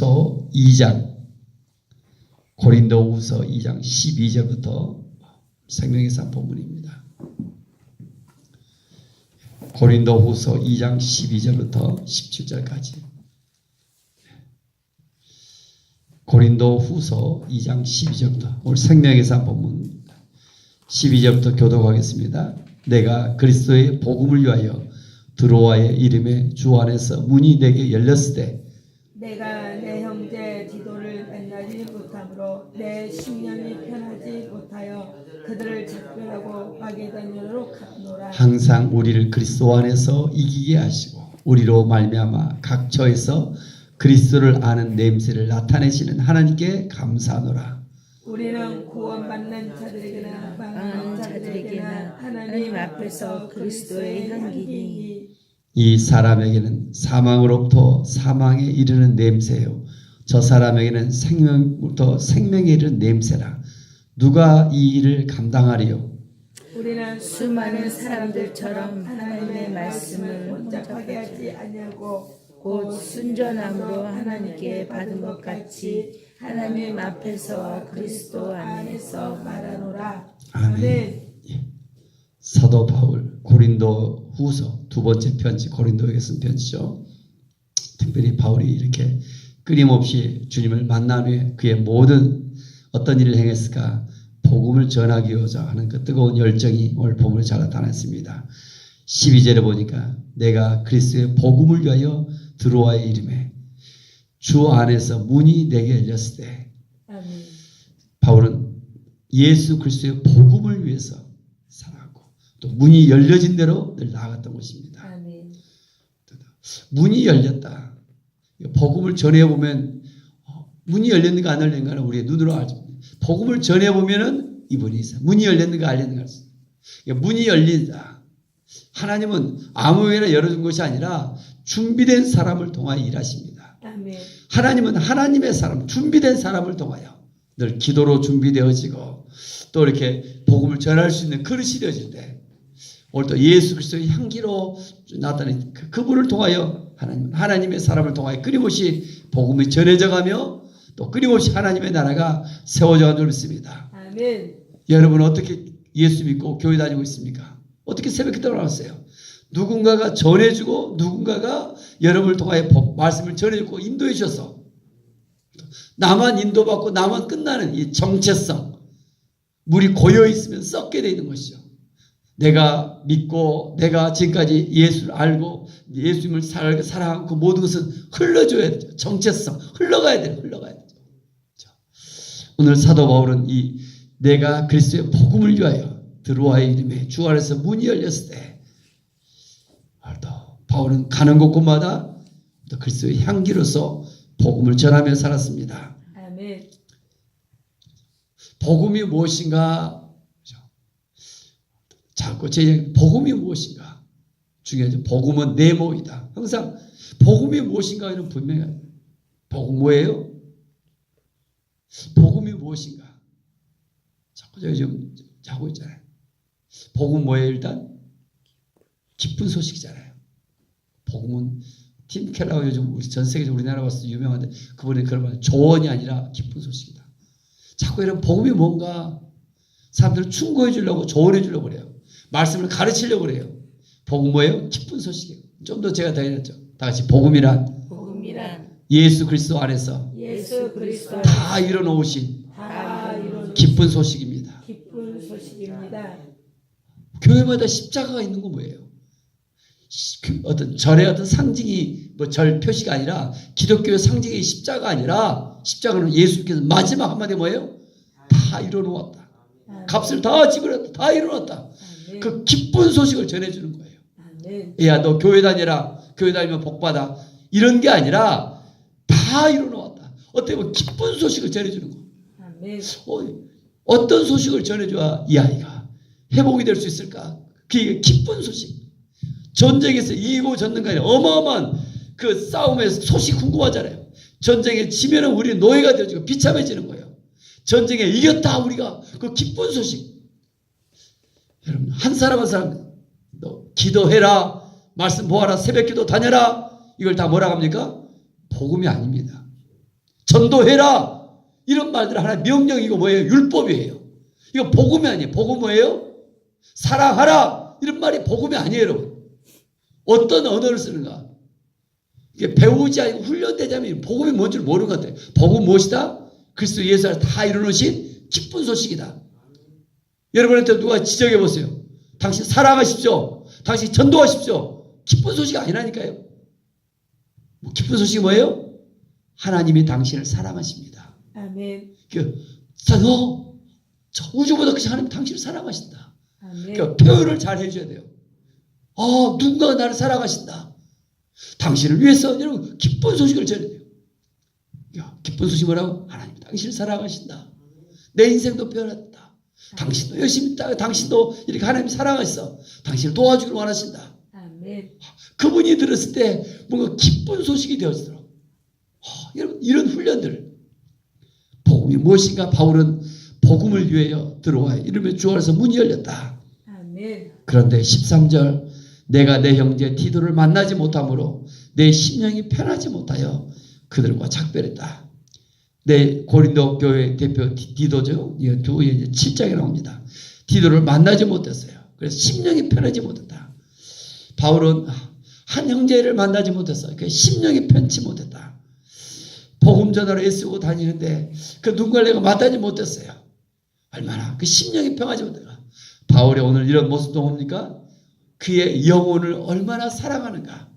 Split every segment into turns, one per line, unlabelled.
2장, 고린도후서 2장 12절부터 생명의 산 본문입니다. 고린도후서 2장 12절부터 17절까지. 고린도후서 2장 12절부터 오늘 생명의 산 본문 12절부터 교독하겠습니다. 내가 그리스도의 복음을 위하여 드로아의 이름에 주 안에서 문이 내게 열렸을 때
내가 내 형제 디도를 만나지 못함으로 내 심령이 편하지 못하여 그들을 작별하고 마게도냐로 갔노라.
항상 우리를 그리스도 안에서 이기게 하시고 우리로 말미암아 각 처에서 그리스도를 아는 냄새를 나타내시는 하나님께 감사하노라.
우리는 구원받는 자들에게나 망하는 자들에게나 하나님 앞에서 그리스도의 향기니
이 사람에게는 사망으로부터 사망에 이르는 냄새요 저 사람에게는 생명부터 생명에 이르는 냄새라. 누가 이 일을 감당하리요?
우리는 수많은 사람들처럼 하나님의 말씀을 혼잡하게 하지 아니하고 곧 순전함으로 하나님께 받은 것 같이 하나님 앞에서 그리스도 안에서 말하노라. 아멘.
사도 바울 고린도 후서 두 번째 편지, 고린도에게 쓴 편지죠. 특별히 바울이 이렇게 끊임없이 주님을 만난 후에 그의 모든 어떤 일을 행했을까? 복음을 전하기 위해서 하는 그 뜨거운 열정이 오늘 본문에 잘 나타났습니다. 12절에 보니까 내가 그리스도의 복음을 위하여 드로아의 이름에 주 안에서 문이 내게 열렸을 때
아멘.
바울은 예수 그리스도의 복음을 위해서 살아가고 또 문이 열려진 대로 늘 나아갔던 것입니다.
아멘.
문이 열렸다. 복음을 전해보면 문이 열렸는가 안 열렸는가는 우리의 눈으로 알죠. 복음을 전해보면 이분이 있어요. 문이 열렸는가 안 열렸는가. 문이 열린다. 하나님은 아무에나 열어준 것이 아니라 준비된 사람을 통하여 일하십니다.
아멘.
하나님은 하나님의 사람, 준비된 사람을 통하여 늘 기도로 준비되어지고 또 이렇게 복음을 전할 수 있는 그릇이 되어질 때 오늘 또 예수 그리스도의 향기로 나타낸 그분을 통하여 하나님은 하나님의 사람을 통하여 끊임없이 복음이 전해져가며 또 끊임없이 하나님의 나라가 세워져가는 줄 믿습니다.
아멘.
여러분 어떻게 예수 믿고 교회 다니고 있습니까? 어떻게 새벽기도를 나왔어요? 누군가가 전해주고 누군가가 여러분을 통하여 말씀을 전해주고 인도해 주셔서 나만 인도받고 나만 끝나는 이 정체성, 물이 고여있으면 썩게 되어 있는 것이죠. 내가 믿고 내가 지금까지 예수를 알고 예수님을 사랑하고 그 모든 것은 흘러줘야 되죠. 정체성 흘러가야 돼요. 흘러가야 되죠. 오늘 사도 바울은 이 내가 그리스도의 복음을 위하여 드로아의 이름에 주 안에서 문이 열렸을 때 바울은 가는 곳곳마다 그리스도의 향기로서 복음을 전하며 살았습니다.
아멘.
복음이 무엇인가? 자꾸 제 복음이 무엇인가? 중요하죠. 복음은 네모이다. 항상 복음이 무엇인가는 분명해요. 복음 뭐예요? 복음이 무엇인가? 자꾸 제가 지금 자고 있잖아요. 복음 뭐예요? 일단 기쁜 소식이잖아요. 복음은 팀 켈러가 요즘 전 세계적으로 우리나라 와서 유명한데 그분이 그런 말 조언이 아니라 기쁜 소식이다. 자꾸 이런 복음이 뭔가 사람들을 충고해 주려고 조언해 주려고 그래요. 말씀을 가르치려고 그래요. 복음 뭐예요? 기쁜 소식이에요. 좀 더 제가 더 해냈죠. 다 같이 복음이란 예수 그리스도 안에서
예수 그리스도
다 이뤄놓으신 기쁜 소식입니다.
기쁜 소식입니다.
교회마다 십자가가 있는 건 뭐예요? 어떤 절의 어떤 상징이 뭐 절 표시가 아니라 기독교의 상징이 십자가 아니라 십자가는 예수께서 마지막 한마디 뭐예요? 다 이뤄놓았다. 값을 다 지불했다. 다 이뤄놨다. 그 기쁜 소식을 전해주는 거예요. 야, 너 교회 다니라. 교회 다니면 복받아. 이런 게 아니라 다 이뤄놓았다. 어떻게 보면 기쁜 소식을 전해주는 거예요. 어떤 소식을 전해줘야 이 아이가 회복이 될 수 있을까? 그게 기쁜 소식. 전쟁에서 이기고 졌는가 아니라 어마어마한 그 싸움에서 소식 궁금하잖아요. 전쟁에 지면은 우리는 노예가 되어지고 비참해지는 거예요. 전쟁에 이겼다 우리가 그 기쁜 소식. 여러분 한 사람 한 사람 너 기도해라 말씀 보아라 새벽기도 다녀라 이걸 다 뭐라고 합니까? 복음이 아닙니다. 전도해라. 이런 말들은 하나의 명령이고 뭐예요? 율법이에요. 이거 복음이 아니에요. 복음 뭐예요? 사랑하라. 이런 말이 복음이 아니에요, 여러분. 어떤 언어를 쓰는가? 이게 배우지 않고 훈련되지 않으면 복음이 뭔 줄 모르는 것 같아요. 복음은 무엇이다? 그리스도 예수 안에서 다 이루어진 기쁜 소식이다. 여러분한테 누가 지적해 보세요. 당신 사랑하십시오. 당신 전도하십시오. 기쁜 소식이 아니라니까요. 기쁜 소식이 뭐예요? 하나님이 당신을 사랑하십니다.
아멘.
저 우주보다 크신 하나님 당신을 사랑하신다.
아멘.
그러니까 표현을 잘 해줘야 돼요. 누군가가 나를 사랑하신다. 당신을 위해서 여러분 기쁜 소식을 전해야 돼요. 기쁜 소식이 뭐라고? 하나님 당신을 사랑하신다. 내 인생도 변했다. 당신도 열심히 있다. 당신도 이렇게 하나님 사랑하셔서 당신을 도와주기를 원하신다.
아멘.
그분이 들었을 때 뭔가 기쁜 소식이 되어지더라고요. 여러분 이런 훈련들 복음이 무엇인가? 바울은 복음을 위하여 들어와요. 이러면 주 안에서 문이 열렸다.
아멘.
그런데 13절 내가 내 형제 디도를 만나지 못함으로 내 심령이 편하지 못하여 그들과 작별했다. 내 고린도 교회 대표 디도죠. 이 두 7장에 나옵니다. 디도를 만나지 못했어요. 그래서 심령이 편하지 못했다. 바울은 한 형제를 만나지 못했어요. 그 심령이 편치 못했다. 복음 전하러 애쓰고 다니는데 그 누군가를 내가 만나지 못했어요. 얼마나 그 심령이 편하지 못했다. 바울의 오늘 이런 모습도 뭡니까? 그의 영혼을 얼마나 사랑하는가.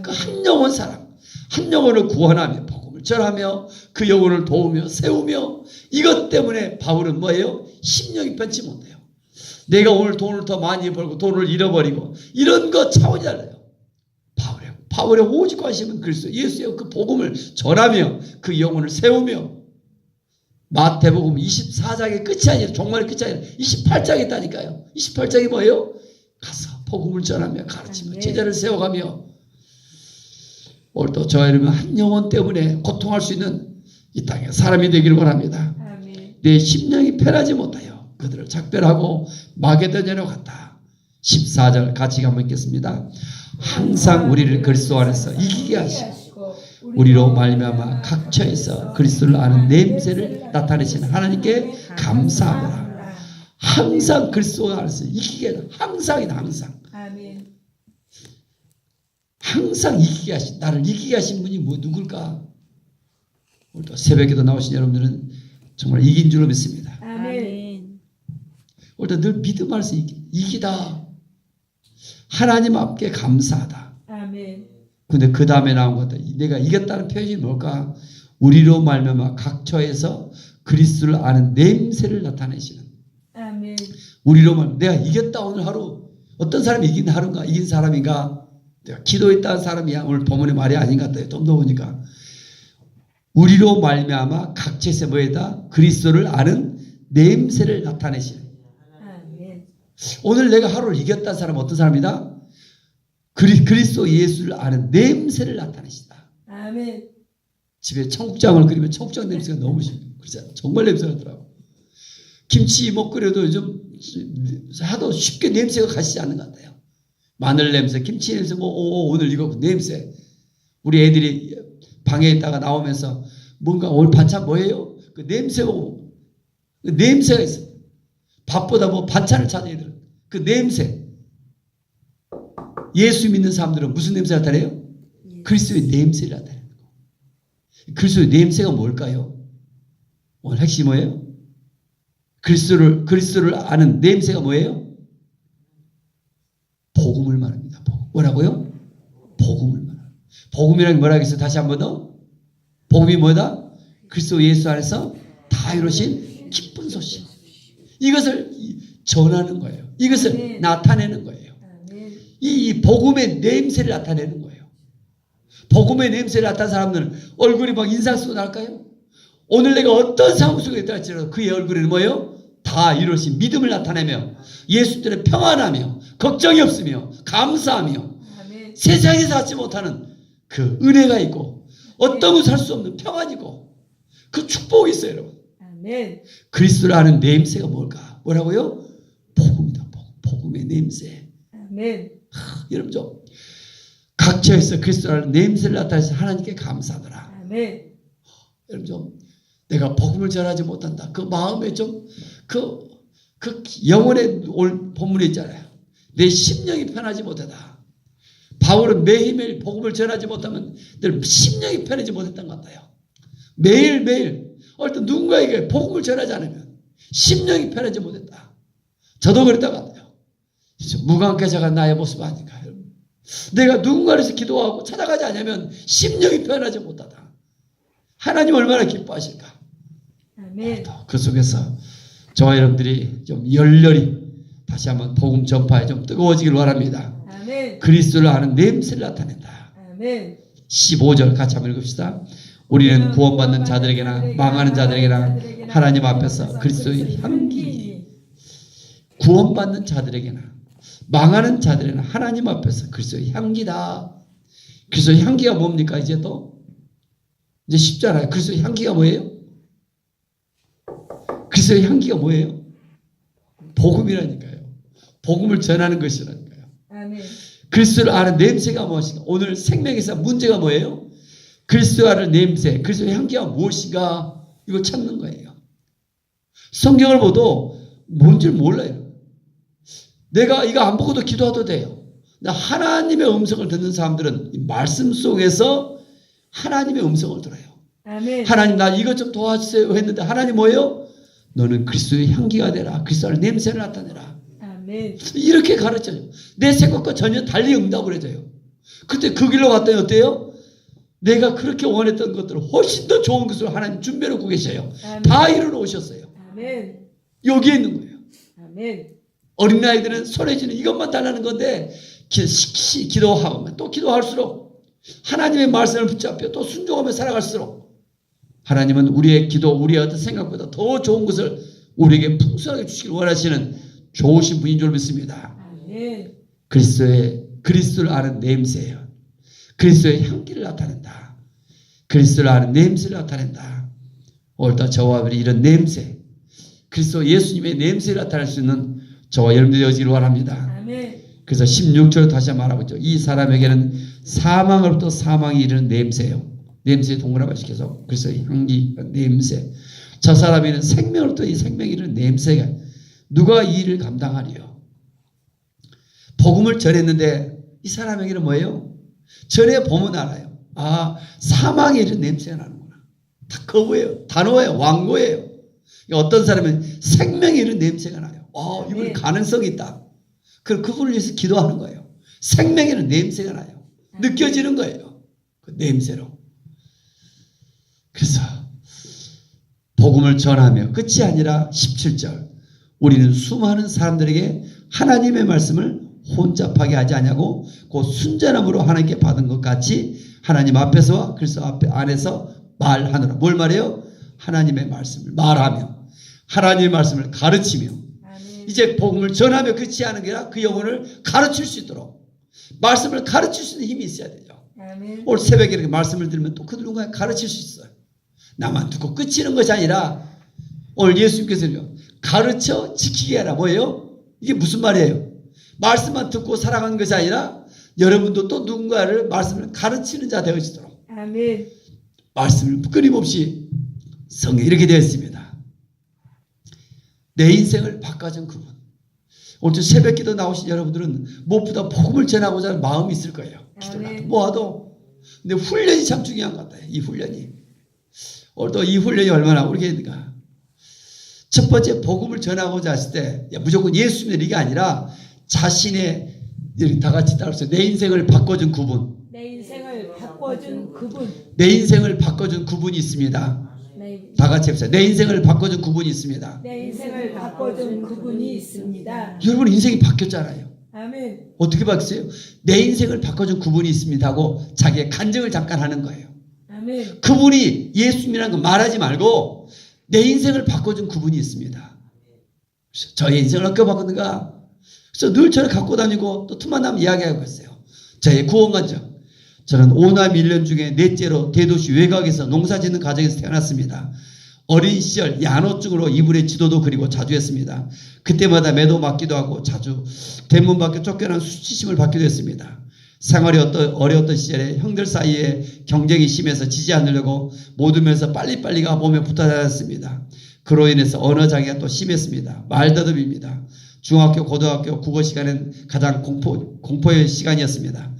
그 한 영혼 사랑, 한 영혼을 구원하며 복음을 전하며 그 영혼을 도우며 세우며 이것 때문에 바울은 뭐예요? 심령이 편치 못해요. 내가 오늘 돈을 더 많이 벌고 돈을 잃어버리고 이런 것 차원이 달라요. 바울의 오직 관심은 그리스도 예수의 그 복음을 전하며 그 영혼을 세우며 마태복음 24장의 끝이 아니라 종말의 끝이 아니라 28장이 있다니까요. 28장이 뭐예요? 가서 복음을 전하며 가르치며 제자를 세워가며 오늘도 저 여러분 한 영혼 때문에 고통할 수 있는 이 땅의 사람이 되기를 원합니다.
아멘.
내 심령이 편하지 못하여 그들을 작별하고 마게도냐로 갔다. 14절 같이 한번 읽겠습니다. 항상 우리를 그리스도 안에서 이기게 하시고 우리로 말미암아 각처에서 그리스도를 아는 냄새를 나타내시는 하나님께 감사하노라. 항상 그리스도 안에서 이기게 하는 항상이다. 항상.
아멘.
항상 이기게 하신 나를 이기게 하신 분이 누굴까? 오늘도 새벽에도 나오신 여러분들은 정말 이긴 줄로 믿습니다.
아멘.
오늘도 늘 믿음 안에서 이기다. 하나님 앞에 감사하다.
아멘.
근데 그 다음에 나온 것도 내가 이겼다는 표현이 뭘까? 우리로 말미암아 각처에서 그리스도를 아는 냄새를 나타내시는.
아멘.
우리로 말미암아 내가 이겼다 오늘 하루. 어떤 사람이 이긴 하루인가? 이긴 사람인가? 내가 기도했다는 사람이야. 오늘 본문의 말이 아닌 것 같아요. 좀 더 보니까 우리로 말미암아 각처에서 뭐에다 그리스도를 아는 냄새를 나타내시는.
아멘.
오늘 내가 하루를 이겼다는 사람은 어떤 사람이다? 그리스도 예수를 아는 냄새를 나타내시다.
아멘.
집에 청국장을 끓이면 청국장 냄새가 너무 심해요. 그렇잖아요. 정말 냄새가 나더라고. 김치 못 끓여도 요즘 하도 쉽게 냄새가 가시지 않는 것 같아요. 마늘 냄새, 김치 냄새, 오늘 이거 냄새. 우리 애들이 방에 있다가 나오면서 뭔가 오늘 반찬 뭐예요? 그 냄새 보고 그 냄새가 있어요. 밥보다 뭐 반찬을 찾아야 돼요. 그 냄새. 예수 믿는 사람들은 무슨 냄새 나타내요? 그리스도의 냄새를 나타내는 거. 그리스도의 냄새가 뭘까요? 오늘 핵심이 뭐예요? 그리스도를 아는 냄새가 뭐예요? 복음을 말합니다. 뭐라고요? 복음을 말합니다. 복음이라는 게 뭐라고 했어요? 다시 한 번 더. 복음이 뭐다? 그리스도 예수 안에서 다 이루신 기쁜 소식. 이것을 전하는 거예요. 이것을 나타내는 거예요. 이 복음의 냄새를 나타내는 거예요. 복음의 냄새를 나타낸 사람들은 얼굴이 막 인상 쓰고 날까요? 오늘 내가 어떤 상황 속에 있다 할지라도 그의 얼굴에는 뭐예요? 다 이루신 믿음을 나타내며 예수들의 평안하며 걱정이 없으며 감사하며
아멘.
세상에서 갖지 못하는 그 은혜가 있고 어떤 것을 할 수 없는 평안이고 그 축복이 있어요, 여러분.
아멘.
그리스도를 아는 냄새가 뭘까? 뭐라고요? 복음이다. 복음의 냄새.
아멘.
여러분 좀 각처에서 그리스도를 아는 냄새를 나타내서 하나님께 감사하더라.
아멘.
여러분 좀 내가 복음을 전하지 못한다. 그 마음에 좀 그 영혼의 본문에 있잖아요. 내 심령이 편하지 못하다. 바울은 매일매일 복음을 전하지 못하면 늘 심령이 편하지 못했던 것 같아요. 매일매일 어떤 누군가에게 복음을 전하지 않으면 심령이 편하지 못했다. 저도 그랬던 것 같아요. 무관계자가 나의 모습 아닌가. 내가 누군가를 위해서 기도하고 찾아가지 않으면 심령이 편하지 못하다. 하나님 얼마나 기뻐하실까.
아멘.
그 속에서 저와 여러분들이 좀 열렬히 다시 한번 복음 전파에 좀 뜨거워지길 바랍니다.
아멘.
그리스도를 아는 냄새를 나타낸다.
아멘.
15절 같이 한번 읽읍시다. 우리는 구원받는 자들에게나 망하는 자들에게나 하나님 앞에서 그리스도의 향기. 구원받는 자들에게나 망하는 자들에게나 하나님 앞에서 그리스도의 향기다. 그리스도의 향기가 뭡니까? 이제 쉽잖아요. 그리스도의 향기가 뭐예요? 그리스도의 향기가 뭐예요? 복음이라니까요. 복음을 전하는 것이라니까요.
아멘.
그리스도를 아는 냄새가 무엇인가? 오늘 생명에서 문제가 뭐예요? 그리스도를 아는 냄새, 그리스도의 향기가 무엇인가? 이거 찾는 거예요. 성경을 보도 뭔지를 몰라요. 내가 이거 안 보고도 기도해도 돼요. 하나님의 음성을 듣는 사람들은 이 말씀 속에서 하나님의 음성을 들어요.
아멘.
하나님 나 이것 좀 도와주세요 했는데 하나님 뭐예요? 너는 그리스도의 향기가 되라. 그리스도의 냄새를 나타내라.
아멘.
이렇게 가르쳐요. 내 생각과 전혀 달리 응답을 해줘요. 그때 그 길로 갔더니 어때요? 내가 그렇게 원했던 것들을 훨씬 더 좋은 것을 하나님 준비해놓고 계셔요.
아멘.
다 이뤄놓으셨어요.
아멘.
여기에 있는 거예요.
아멘.
어린아이들은 소리지는 이것만 달라는 건데 기도하면 또 기도할수록 하나님의 말씀을 붙잡혀 또 순종하며 살아갈수록 하나님은 우리의 기도, 우리의 어떤 생각보다 더 좋은 것을 우리에게 풍성하게 주시길 원하시는 좋으신 분인 줄 믿습니다.
아멘.
그리스도를 아는 냄새예요. 그리스도의 향기를 나타낸다. 그리스도를 아는 냄새를 나타낸다. 오늘도 저와 여러분이 이런 냄새, 그리스도 예수님의 냄새를 나타낼 수 있는 저와 여러분들이 되어지길 원합니다.
아멘.
그래서 16절 다시 한번 알아보죠. 이 사람에게는 사망으로부터 사망이 이르는 냄새예요. 냄새에 동그라미 시켜서 그래서 향기, 냄새. 저 사람에게는 생명으로부터 이 생명이 이르는 냄새가 누가 이 일을 감당하리요? 복음을 전했는데 이 사람에게는 뭐예요? 전에 보면 알아요. 아, 사망이 이르는 냄새가 나는구나. 다 거부예요. 단호해요. 완고예요. 어떤 사람은 생명이 이르는 냄새가 나요. 이분 가능성이 있다. 그분을 위해서 기도하는 거예요. 생명에는 냄새가 나요. 느껴지는 거예요. 그 냄새로. 그래서 복음을 전하며 끝이 아니라 17절 우리는 수많은 사람들에게 하나님의 말씀을 혼잡하게 하지 않냐고 그 순전함으로 하나님께 받은 것 같이 하나님 앞에서와 그리스도 안에서 말하느라. 뭘 말해요? 하나님의 말씀을 말하며 하나님의 말씀을 가르치며
아멘.
이제 복음을 전하며 끝이 하는 게 아니라 그 영혼을 가르칠 수 있도록 말씀을 가르칠 수 있는 힘이 있어야 되죠.
아멘.
오늘 새벽에 이렇게 말씀을 들으면 또 그 누군가 가르칠 수 있어요. 나만 듣고 끝이는 것이 아니라 오늘 예수님께서는 가르쳐 지키게 하라. 뭐예요? 이게 무슨 말이에요? 말씀만 듣고 살아가는 것이 아니라 여러분도 또 누군가를 말씀을 가르치는 자 되어지도록
아멘.
말씀을 끊임없이 성경에 이렇게 되어 있습니다. 내 인생을 바꿔준 그분. 오늘 새벽 기도 나오신 여러분들은 무엇보다 복음을 전하고자 하는 마음이 있을 거예요. 기도를 하도 뭐하도. 근데 훈련이 참 중요한 것 같아요. 이 훈련이. 오늘도 이 훈련이 얼마나 우리에게 있는가. 첫 번째 복음을 전하고자 했을 때 무조건 예수 믿는 이게 아니라 자신의 다 같이 따라서 내 인생을 바꿔준 그분.
내 인생을 바꿔준 그분.
내 인생을 바꿔준 그분이 있습니다. 다 같이 해보세요. 내 인생을 바꿔준 그분이 있습니다.
내 인생을 바꿔준 그분이 있습니다.
여러분 인생이 바뀌었잖아요.
아멘.
어떻게 바뀌었어요? 내 인생을 바꿔준 그분이 있습니다 하고 자기의 간증을 잠깐 하는 거예요.
아멘.
그분이 예수님이라는 거 말하지 말고 내 인생을 바꿔준 그분이 있습니다. 저의 인생을 어떻게 바꿨는가? 그래서 늘 저를 갖고 다니고 또 틈만 나면 이야기하고 있어요. 저의 구원관정. 저는 오남 1년 중에 넷째로 대도시 외곽에서 농사짓는 가정에서 태어났습니다. 어린 시절 야노증으로 이불에 지도도 그리고 자주 했습니다. 그때마다 매도 맞기도 하고 자주 대문 밖에 쫓겨난 수치심을 받기도 했습니다. 생활이 어려웠던 시절에 형들 사이에 경쟁이 심해서 지지 않으려고 모든 면에서 빨리빨리가 몸에 붙어 다녔습니다. 그로 인해서 언어 장애가 또 심했습니다. 말더듬입니다. 중학교, 고등학교 국어 시간은 가장 공포의 시간이었습니다.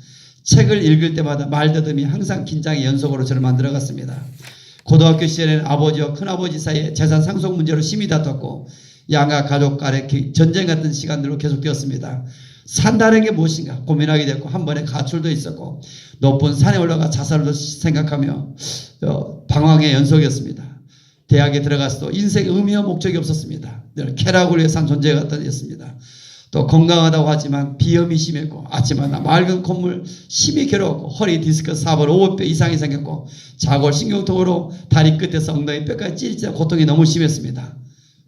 책을 읽을 때마다 말더듬이 항상 긴장의 연속으로 저를 만들어갔습니다. 고등학교 시절에는 아버지와 큰아버지 사이에 재산 상속 문제로 심히 다퉜고 양가 가족 간의 전쟁 같은 시간들로 계속되었습니다. 산다는 게 무엇인가 고민하게 됐고 한 번에 가출도 있었고 높은 산에 올라가 자살도 생각하며 방황의 연속이었습니다. 대학에 들어가서도 인생의 의미와 목적이 없었습니다. 늘 쾌락을 위해 산 존재 같았습니다. 또 건강하다고 하지만 비염이 심했고 아침마다 맑은 콧물 심히 괴로웠고 허리 디스크 4번 5번 이상이 생겼고 자골 신경통으로 다리 끝에서 엉덩이 뼈까지 찌릿찌릿한 고통이 너무 심했습니다.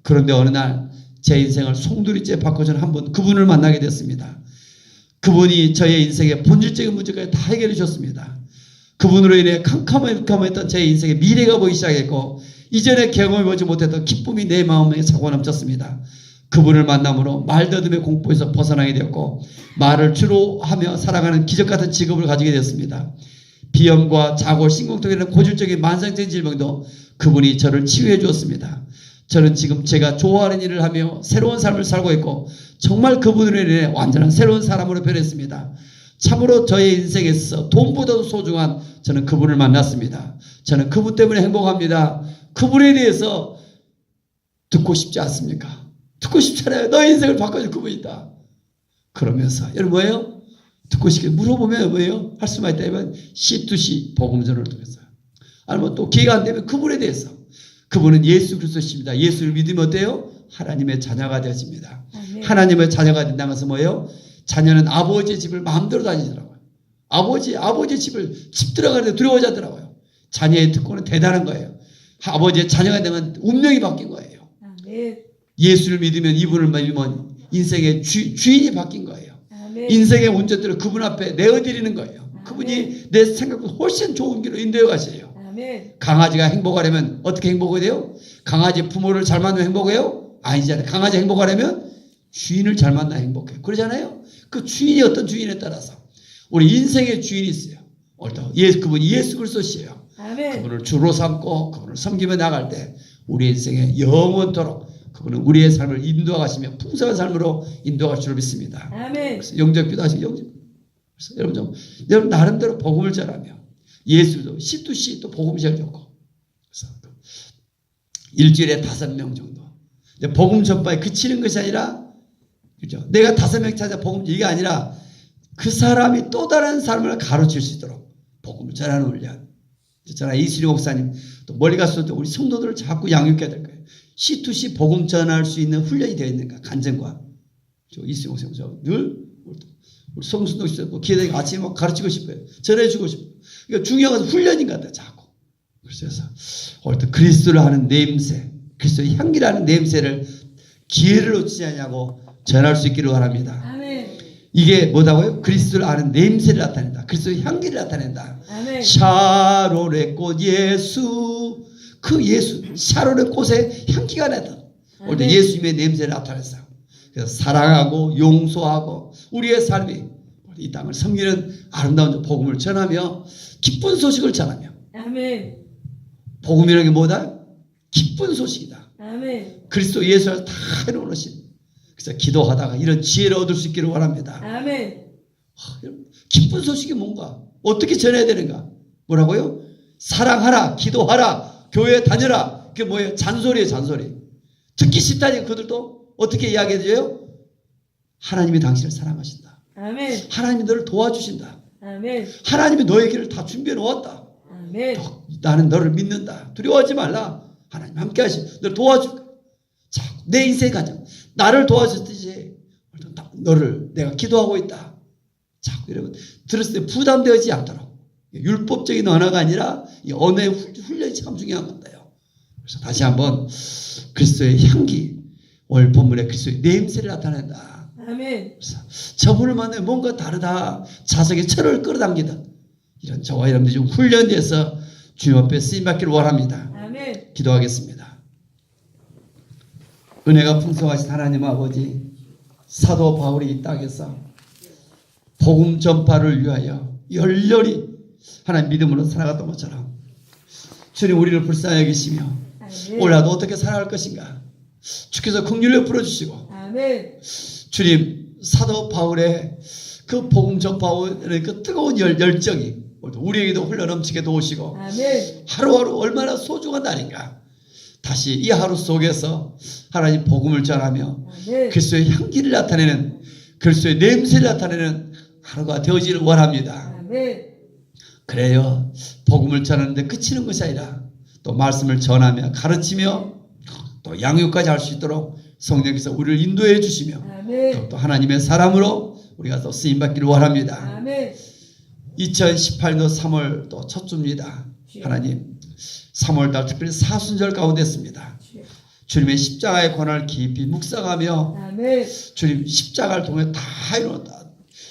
그런데 어느 날 제 인생을 송두리째 바꿔준 한 분 그분을 만나게 됐습니다. 그분이 저의 인생의 본질적인 문제까지 다 해결해 주셨습니다. 그분으로 인해 캄캄했던 제 인생의 미래가 보이기 시작했고 이전에 경험해보지 못했던 기쁨이 내 마음에 차고 넘쳤습니다. 그분을 만남으로 말더듬의 공포에서 벗어나게 되었고 말을 주로 하며 살아가는 기적같은 직업을 가지게 되었습니다. 비염과 자골, 신경통이라는 고질적인 만성적인 질병도 그분이 저를 치유해 주었습니다. 저는 지금 제가 좋아하는 일을 하며 새로운 삶을 살고 있고 정말 그분으로 인해 완전한 새로운 사람으로 변했습니다. 참으로 저의 인생에 있어서 돈보다도 소중한 저는 그분을 만났습니다. 저는 그분 때문에 행복합니다. 그분에 대해서 듣고 싶지 않습니까? 듣고 싶잖아요. 너의 인생을 바꿔줄 그분이 있다. 그러면서 여러분 뭐예요? 듣고 싶게 물어보면 뭐예요? 할 수만 있다면 C2C 복음전을 통해서 아니면 또 기회가 안 되면 그분에 대해서 그분은 예수 그리스도십니다. 예수를 믿으면 어때요? 하나님의 자녀가 되어집니다. 하나님의 자녀가 된다는 것은 뭐예요? 자녀는 아버지의 집을 마음대로 다니더라고요. 아버지의 집을 집 들어가는데 두려워하지 않더라고요. 자녀의 특권은 대단한 거예요. 아버지의 자녀가 되면 운명이 바뀐 거예요. 예수를 믿으면 이분을 믿으면 인생의 주인이 바뀐 거예요. 인생의 운전대로 그분 앞에 내어드리는 거예요. 그분이 내 생각보다 훨씬 좋은 길로 인도해 가세요. 강아지가 행복하려면 어떻게 행복해야 돼요? 강아지 부모를 잘 만나면 행복해요? 아니잖아요. 강아지 행복하려면 주인을 잘 만나 행복해요. 그러잖아요. 그 주인이 어떤 주인에 따라서 우리 인생의 주인이 있어요. 그분이 예수 그리스도시에요. 그분을 주로 삼고 그분을 섬기며 나갈 때 우리 인생에 영원토록 그분은 우리의 삶을 인도하시며 풍성한 삶으로 인도할 줄 믿습니다. 그래서 영접기도 하시고 그래서 여러분 나름대로 복음을 전하며 예수도 C2C 또 복음 제일 좋고 그래서 일주일에 5명 정도. 복음 전파에 그치는 것이 아니라 그죠? 내가 5명 찾아 복음 이게 아니라 그 사람이 또 다른 삶을 가르칠 수 있도록 복음을 전하는 훈련. 저나 이수리 목사님 또 멀리 가서도 우리 성도들을 자꾸 양육해야 될 거예요. C2C 복음 전할 수 있는 훈련이 되어 있는가 간증과 이수리 목사님 늘 우리 성수도 있었고 기회되니까 아침에 막 가르치고 싶어요. 전해주고 싶어요. 그러니까 중요한 것은 훈련인 것 같아요. 자꾸. 그래서 오늘 그리스도를 하는 냄새, 그리스도의 향기라는 냄새를 기회를 놓치지 않냐고 전할 수 있기를 바랍니다. 이게 뭐다고요? 그리스도를 아는 냄새를 나타낸다. 그리스도의 향기를 나타낸다. 샤론의 꽃 예수, 그 예수 샤론의 꽃에 향기가 나다. 오늘 예수님의 냄새를 나타냈어요. 그래서 사랑하고 용서하고 우리의 삶이 이 땅을 섬기는 아름다운 복음을 전하며 기쁜 소식을 전하며 복음이라는 게 뭐다? 기쁜 소식이다. 그리스도 예수를 다 해놓으신 그래서 기도하다가 이런 지혜를 얻을 수 있기를 원합니다. 기쁜 소식이 뭔가? 어떻게 전해야 되는가? 뭐라고요? 사랑하라, 기도하라, 교회 다녀라. 그게 뭐예요? 잔소리예요, 잔소리. 듣기 싫다니 그들도 어떻게 이야기해줘요? 하나님이 당신을 사랑하신다. 하나님이 너를 도와주신다. 하나님이 너의 길을 다 준비해 놓았다. 나는 너를 믿는다. 두려워하지 말라. 하나님 함께 하시. 너를 도와줄. 자, 내 인생 가자. 나를 도와줬듯이 너를 내가 기도하고 있다. 자꾸 여러분 들었을 때 부담되지 않도록 율법적인 언어가 아니라 이 언어의 훈련이 참 중요한 건데요. 그래서 다시 한번 그리스도의 향기 오늘 본문에 그리스도의 냄새를 나타낸다. 그래서 저분을 만나면 뭔가 다르다. 자석의 철을 끌어당기다. 이런 저와 여러분들이 좀 훈련돼서 주님 앞에 쓰임받기를 원합니다. 기도하겠습니다. 은혜가 풍성하신 하나님 아버지, 사도 바울이 이 땅에서 복음 전파를 위하여 열렬히 하나님 믿음으로 살아갔던 것처럼 주님 우리를 불쌍히 여기시며
아멘.
올라도 어떻게 살아갈 것인가 주께서 긍휼히 풀어주시고
아멘.
주님 사도 바울의 그 복음 전파의 그 뜨거운 열정이 우리에게도 흘러넘치게 도우시고
아멘.
하루하루 얼마나 소중한 날인가 다시 이 하루 속에서 하나님 복음을 전하며
아멘.
그리스도의 향기를 나타내는 그리스도의 냄새를 나타내는 하루가 되어지를 원합니다.
아멘.
그래요. 복음을 전하는데 그치는 것이 아니라 또 말씀을 전하며 가르치며 또 양육까지 할 수 있도록 성령께서 우리를 인도해 주시며
아멘.
또 하나님의 사람으로 우리가 또 쓰임받기를 원합니다.
아멘.
2018년 3월 또 첫 주입니다. 하나님 3월달 특별히 사순절 가운데 있습니다. 주님의 십자가의 권한을 깊이 묵상하며
아멘.
주님 십자가를 통해 다 이루었다.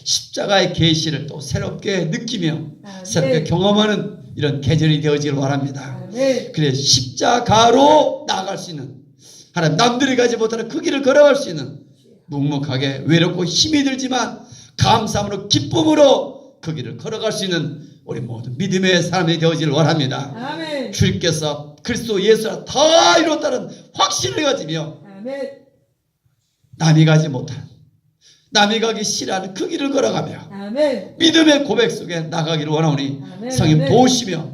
십자가의 계시를 또 새롭게 느끼며
아멘.
새롭게 경험하는 이런 계절이 되어지길 원합니다.
아멘.
그래 십자가로 나아갈 수 있는 하나님 남들이 가지 못하는 그 길을 걸어갈 수 있는 묵묵하게 외롭고 힘이 들지만 감사함으로 기쁨으로 그 길을 걸어갈 수 있는 우리 모두 믿음의 사람이 되어지길 원합니다.
아멘.
주님께서 그리스도 예수라 다 이뤘다는 확신을 가지며
아멘.
남이 가지 못한 남이 가기 싫어하는 그 길을 걸어가며
아멘.
믿음의 고백 속에 나가기를 원하오니
아멘.
성령
아멘.
도우시며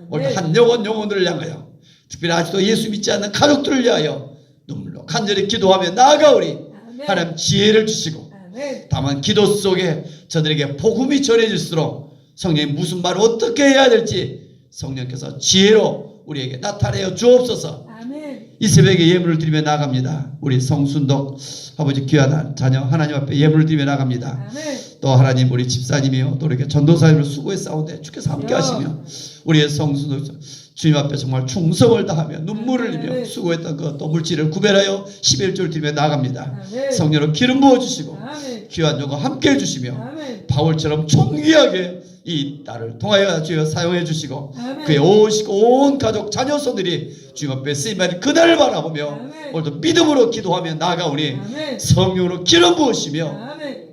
오늘 한 영혼들을 향하여 특별히 아직도 예수 믿지 않는 가족들을 위하여 눈물로 간절히 기도하며 나아가오니
아멘.
하나님 지혜를 주시고
아멘.
다만 기도 속에 저들에게 복음이 전해질수록 성령이 무슨 말을 어떻게 해야 될지 성령께서 지혜로 우리에게 나타내어 주옵소서.
아멘.
이 새벽에 예물을 드리며 나갑니다. 우리 성순덕 아버지 귀한 자녀 하나님 앞에 예물을 드리며 나갑니다.
아멘.
또 하나님 우리 집사님이요 또 이렇게 전도사님을 수고해 싸우는데 주께서 함께 하시며 우리의 성순덕 주님 앞에 정말 충성을 다하며 눈물을 흘리며 수고했던 그 또 물질을 구별하여 11조를 드리며 나갑니다.
아멘.
성령으로 기름 부어주시고
아멘.
귀한 영과 함께 해주시며
아멘.
바울처럼 존귀하게 이 딸을 통하여 주여 사용해 주시고
아멘.
그의 오시고 온 가족 자녀손들이 주님 앞에 쓰임받는 그날을 바라보며
아멘.
오늘도 믿음으로 기도하며 나아가오니
아멘.
성령으로 기름 부으시며
아멘.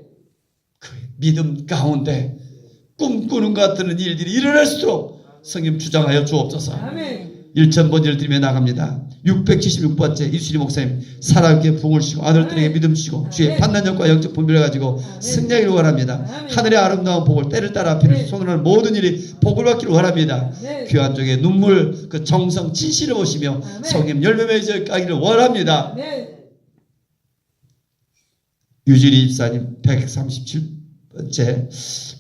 그 믿음 가운데 꿈꾸는 것 같은 일들이 일어날 수 있도록 성령 주장하여 주옵소서.
아멘.
1000번지를 드리며 나갑니다. 676번째 이수리 목사님 사랑하게 부흥을 주시고 아들들에게 믿음 주시고 주의 판단력과 영적 분별을 가지고 승리하기를 원합니다. 하늘의 아름다운 복을 때를 따라 피를 손으로 하는 모든 일이 복을 받기를 원합니다. 귀한 쪽에 눈물 그 정성 진실을 보시며 성령 열매 맺어 가기를 원합니다.
아멘.
유진이 집사님 137번째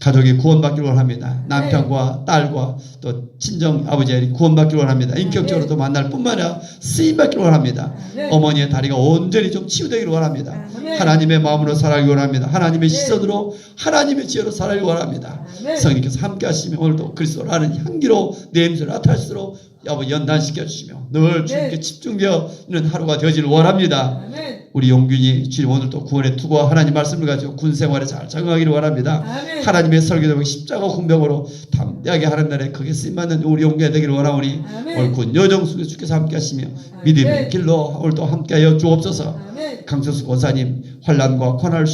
가족이 구원받기를 원합니다. 남편과 딸과 또 친정 아버지들이 구원받기를 원합니다. 인격적으로도 만날 뿐만 아니라 쓰임받기를 원합니다. 어머니의 다리가 온전히 좀 치유되기를 원합니다. 하나님의 마음으로 살아가기 원합니다. 하나님의 시선으로 하나님의 지혜로 살아가기 원합니다. 성령께서 함께 하시며 오늘도 그리스도라는 향기로 냄새를 나타낼수록 아버지 연단시켜 주시며 늘 주님께 집중되어있는 하루가 되어지를 원합니다.
아멘.
우리 용균이 주님 오늘도 구원의 투구와 하나님 말씀을 가지고 군 생활에 잘 적응하기를 원합니다.
아멘.
하나님의 설교되고 십자가 공병으로 담대하게 하는 날에 크게 쓰임받는 우리 용균이 되기를 원하오니
아멘.
오늘 군 여정 속에 주께서 함께 하시며
아멘.
믿음의 길로 오늘도 함께하여 주옵소서.
아멘.
강철수 권사님 환난과 고난을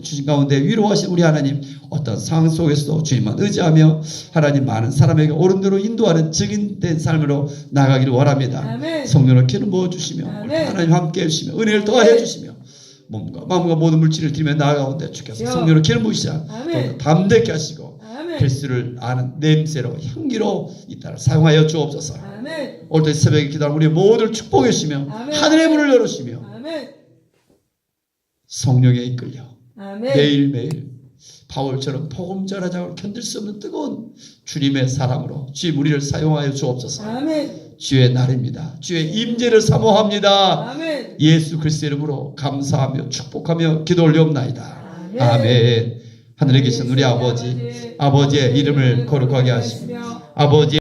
주신 가운데 위로하신 우리 하나님 어떤 상황 속에서도 주님만 의지하며 하나님 많은 사람에게 옳은 대로 인도하는 증인된 삶으로 나가기를 원합니다.
아멘.
성령으로 기름 부어주시며
아멘.
하나님 함께 해주시며 은혜를 더하여 주시며 몸과 마음과 모든 물질을 드리며 나아가운데 주께서
주여.
성령으로 기름 부으시자
아멘.
또 담대케 하시고
아멘.
그리스도를 아는 냄새로 향기로 이 딸을 사용하여 주옵소서.
아멘.
오늘도 새벽에 기도하는 우리 모두를 축복해 주시며
아멘.
하늘의 문을 열어주시며
아멘.
성령에 이끌려
아멘.
매일매일 바울처럼 복음 전하자고 견딜 수 없는 뜨거운 주님의 사랑으로 주님 우리를 사용하여 주옵소서.
아멘.
주의 날입니다. 주의 임재를 사모합니다.
아멘.
예수 그리스도의 이름으로 감사하며 축복하며 기도 올려옵나이다.
아멘.
아멘. 하늘에 계신 우리 아버지, 아버지의 이름을 거룩하게 하시며 아버지의